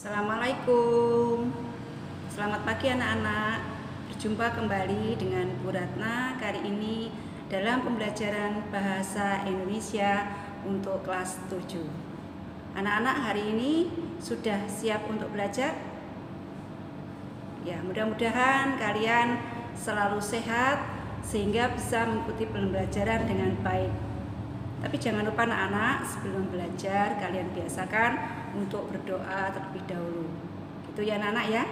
Assalamualaikum. Selamat pagi anak-anak. Berjumpa kembali dengan Bu Ratna kali ini dalam pembelajaran Bahasa Indonesia untuk kelas 7. Anak-anak hari ini sudah siap untuk belajar? Ya, mudah-mudahan kalian selalu sehat sehingga bisa mengikuti pembelajaran dengan baik. Tapi jangan lupa anak-anak, sebelum belajar kalian biasakan untuk berdoa terlebih dahulu. Gitu ya anak-anak ya.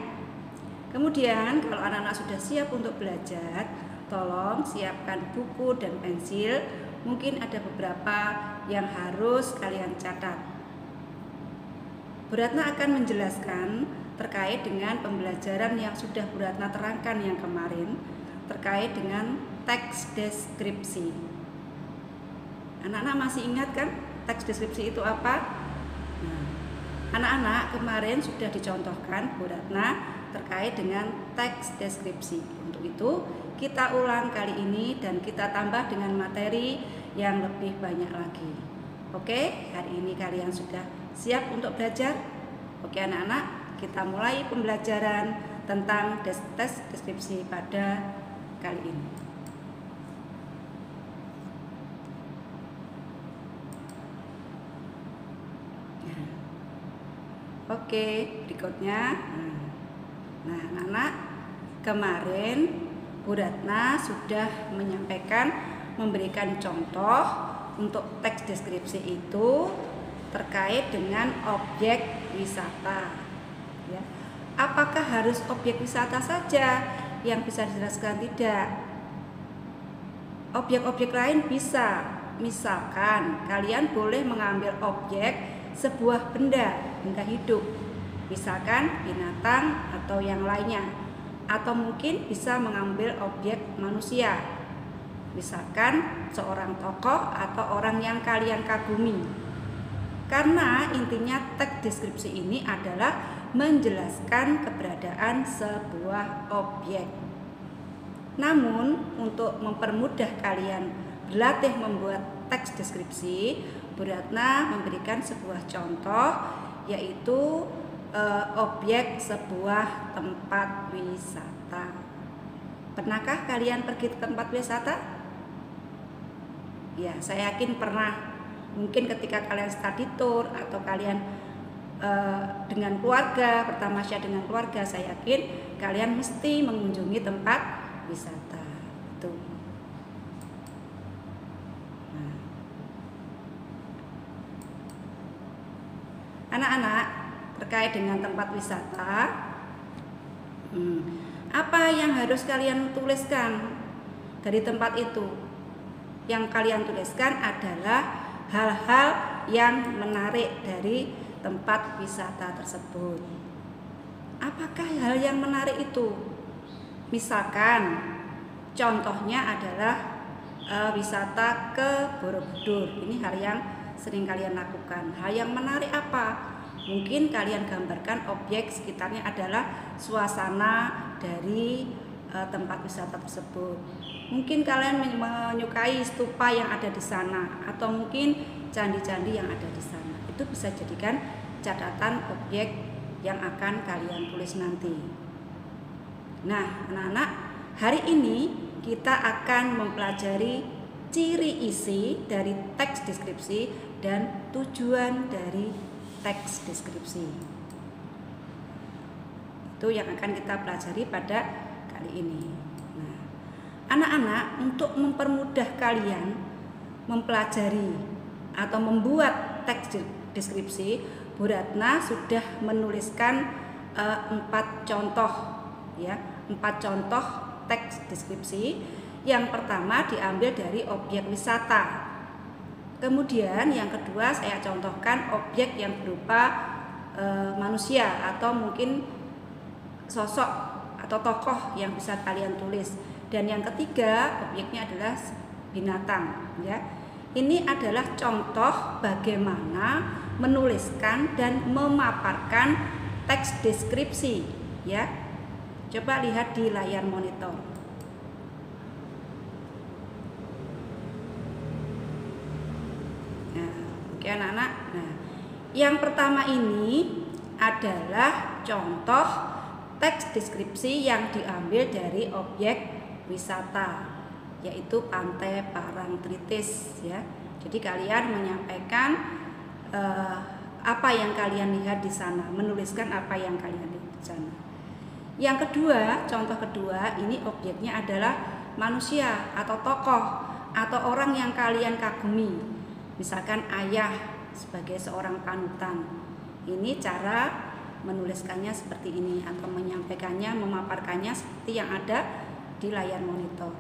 Kemudian kalau anak-anak sudah siap untuk belajar, tolong siapkan buku dan pensil. Mungkin ada beberapa yang harus kalian catat. Bu Ratna akan menjelaskan terkait dengan pembelajaran yang sudah Bu Ratna terangkan yang kemarin terkait dengan teks deskripsi. Anak-anak masih ingat kan teks deskripsi itu apa? Nah, anak-anak kemarin sudah dicontohkan Bu Ratna terkait dengan teks deskripsi. Untuk itu kita ulang kali ini dan kita tambah dengan materi yang lebih banyak lagi. Oke, hari ini kalian sudah siap untuk belajar? Oke anak-anak, kita mulai pembelajaran tentang teks deskripsi pada kali ini. Oke, berikutnya. Nah, anak-anak, kemarin Bu Ratna sudah menyampaikan, memberikan contoh untuk teks deskripsi itu terkait dengan objek wisata. Ya. Apakah harus objek wisata saja yang bisa dijelaskan? Tidak. Objek-objek lain bisa. Misalkan kalian boleh mengambil objek sebuah benda hidup, misalkan binatang atau yang lainnya, atau mungkin bisa mengambil objek manusia, misalkan seorang tokoh atau orang yang kalian kagumi. Karena intinya teks deskripsi ini adalah menjelaskan keberadaan sebuah objek. Namun untuk mempermudah kalian berlatih membuat teks deskripsi, Bu Ratna memberikan sebuah contoh, yaitu objek sebuah tempat wisata. Pernahkah kalian pergi ke tempat wisata? Ya, saya yakin pernah. Mungkin ketika kalian study tour atau kalian dengan keluarga, bertamasya dengan keluarga, saya yakin kalian mesti mengunjungi tempat wisata. Itu. Anak-anak, terkait dengan tempat wisata, apa yang harus kalian tuliskan dari tempat itu? Yang kalian tuliskan adalah hal-hal yang menarik dari tempat wisata tersebut. Apakah hal yang menarik itu? Misalkan, contohnya adalah wisata ke Borobudur. Ini hal yang sering kalian lakukan. Hal yang menarik apa? Mungkin kalian gambarkan objek sekitarnya adalah suasana dari tempat wisata tersebut. Mungkin kalian menyukai stupa yang ada di sana, atau mungkin candi-candi yang ada di sana. Itu bisa jadikan catatan objek yang akan kalian tulis nanti. Nah, anak-anak, hari ini kita akan mempelajari ciri isi dari teks deskripsi dan tujuan dari teks deskripsi. Itu yang akan kita pelajari pada kali ini. Nah, anak-anak, untuk mempermudah kalian mempelajari atau membuat teks deskripsi, Bu Ratna sudah menuliskan 4 contoh, ya, 4 contoh teks deskripsi. Yang pertama diambil dari objek wisata. Kemudian yang kedua saya contohkan objek yang berupa manusia atau mungkin sosok atau tokoh yang bisa kalian tulis. Dan yang ketiga objeknya adalah binatang, ya. Ini adalah contoh bagaimana menuliskan dan memaparkan teks deskripsi, ya. Coba lihat di layar monitor. Nah, oke anak-anak. Nah, yang pertama ini adalah contoh teks deskripsi yang diambil dari objek wisata, yaitu Pantai Parangtritis ya. Jadi kalian menyampaikan apa yang kalian lihat di sana, menuliskan apa yang kalian lihat di sana. Yang kedua, contoh kedua, ini objeknya adalah manusia atau tokoh atau orang yang kalian kagumi. Misalkan ayah sebagai seorang panutan. Ini cara menuliskannya seperti ini atau menyampaikannya, memaparkannya seperti yang ada di layar monitor.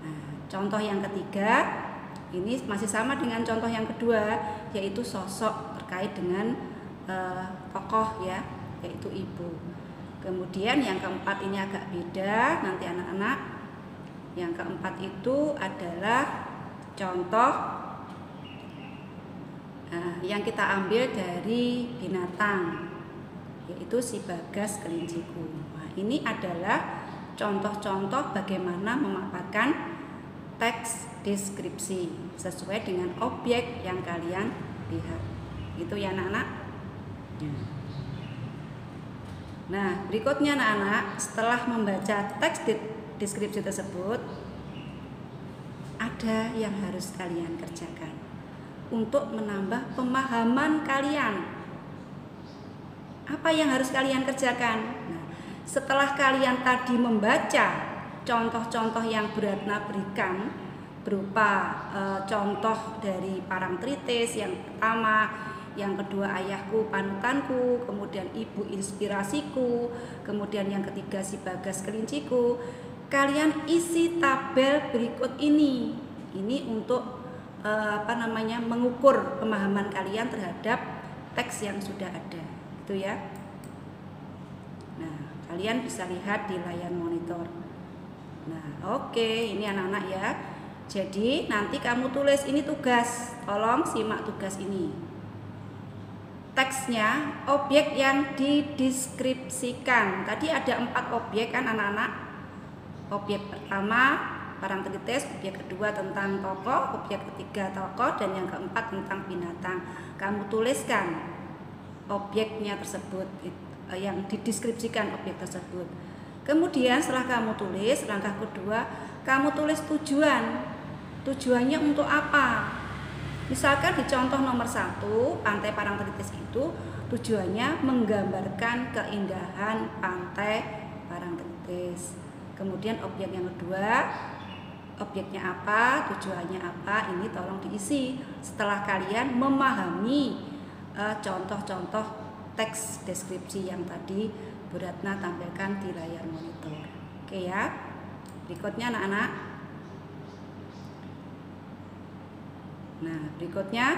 Nah, contoh yang ketiga ini masih sama dengan contoh yang kedua, yaitu sosok terkait dengan tokoh ya, yaitu ibu. Kemudian yang keempat ini agak beda nanti anak-anak. Yang keempat itu adalah contoh yang kita ambil dari binatang, yaitu si Bagas Kelinciku. Nah, ini adalah contoh-contoh bagaimana memaparkan teks deskripsi sesuai dengan objek yang kalian lihat. Gitu ya anak-anak. Nah, berikutnya anak-anak, setelah membaca teks deskripsi tersebut, ada yang harus kalian kerjakan untuk menambah pemahaman kalian. Apa yang harus kalian kerjakan? Nah, setelah kalian tadi membaca contoh-contoh yang Bu Ratna berikan berupa contoh dari Parangtritis yang pertama, yang kedua ayahku panutanku, kemudian ibu inspirasiku, kemudian yang ketiga si Bagas Kelinciku. Kalian isi tabel berikut ini. Ini untuk mengukur pemahaman kalian terhadap teks yang sudah ada, gitu ya. Nah, kalian bisa lihat di layar monitor. Nah, oke, ini anak-anak ya. Jadi nanti kamu tulis ini tugas. Tolong simak tugas ini. Teksnya, objek yang dideskripsikan. Tadi ada 4 objek kan anak-anak. Objek pertama Parangtritis, objek kedua tentang tokoh, objek ketiga tokoh, dan yang keempat tentang binatang. Kamu tuliskan objeknya tersebut, yang dideskripsikan objek tersebut. Kemudian setelah kamu tulis, langkah kedua, kamu tulis tujuan. Tujuannya untuk apa? Misalkan di contoh nomor 1, Pantai Parangtritis itu tujuannya menggambarkan keindahan Pantai Parangtritis. Kemudian objek yang kedua, objeknya apa, tujuannya apa, ini tolong diisi setelah kalian memahami contoh-contoh teks deskripsi yang tadi Bu Ratna tampilkan di layar monitor. Oke ya. Berikutnya anak-anak. Nah, berikutnya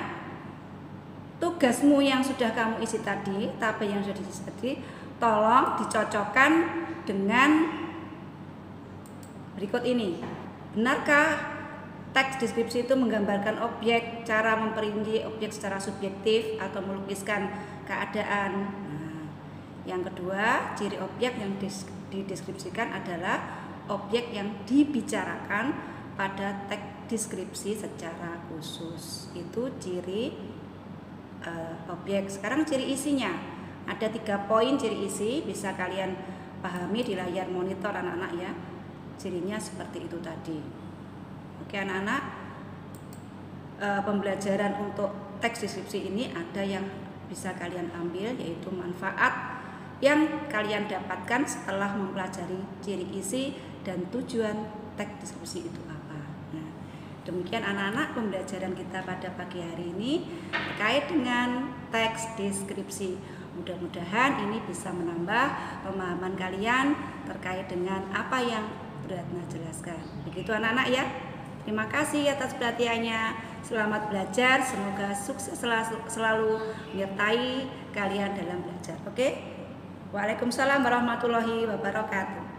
tugasmu yang sudah kamu isi tadi, tabel yang sudah diisi tadi, tolong dicocokkan dengan berikut ini. Benarkah teks deskripsi itu menggambarkan objek, cara memperinci objek secara subjektif atau melukiskan keadaan? Nah, yang kedua, ciri objek yang dideskripsikan adalah objek yang dibicarakan pada teks deskripsi secara khusus. Itu ciri objek. Sekarang ciri isinya. Ada 3 poin ciri isi, bisa kalian pahami di layar monitor anak-anak ya. Cirinya seperti itu tadi. Oke anak-anak, pembelajaran untuk teks deskripsi ini ada yang bisa kalian ambil, yaitu manfaat yang kalian dapatkan setelah mempelajari ciri isi dan tujuan teks deskripsi itu apa. Nah, demikian anak-anak pembelajaran kita pada pagi hari ini terkait dengan teks deskripsi. Mudah-mudahan ini bisa menambah pemahaman kalian terkait dengan apa yang Bu Ratna jelaskan. Begitu anak-anak ya. Terima kasih atas perhatiannya. Selamat belajar. Semoga sukses selalu menyertai kalian dalam belajar. Oke? Waalaikumsalam warahmatullahi wabarakatuh.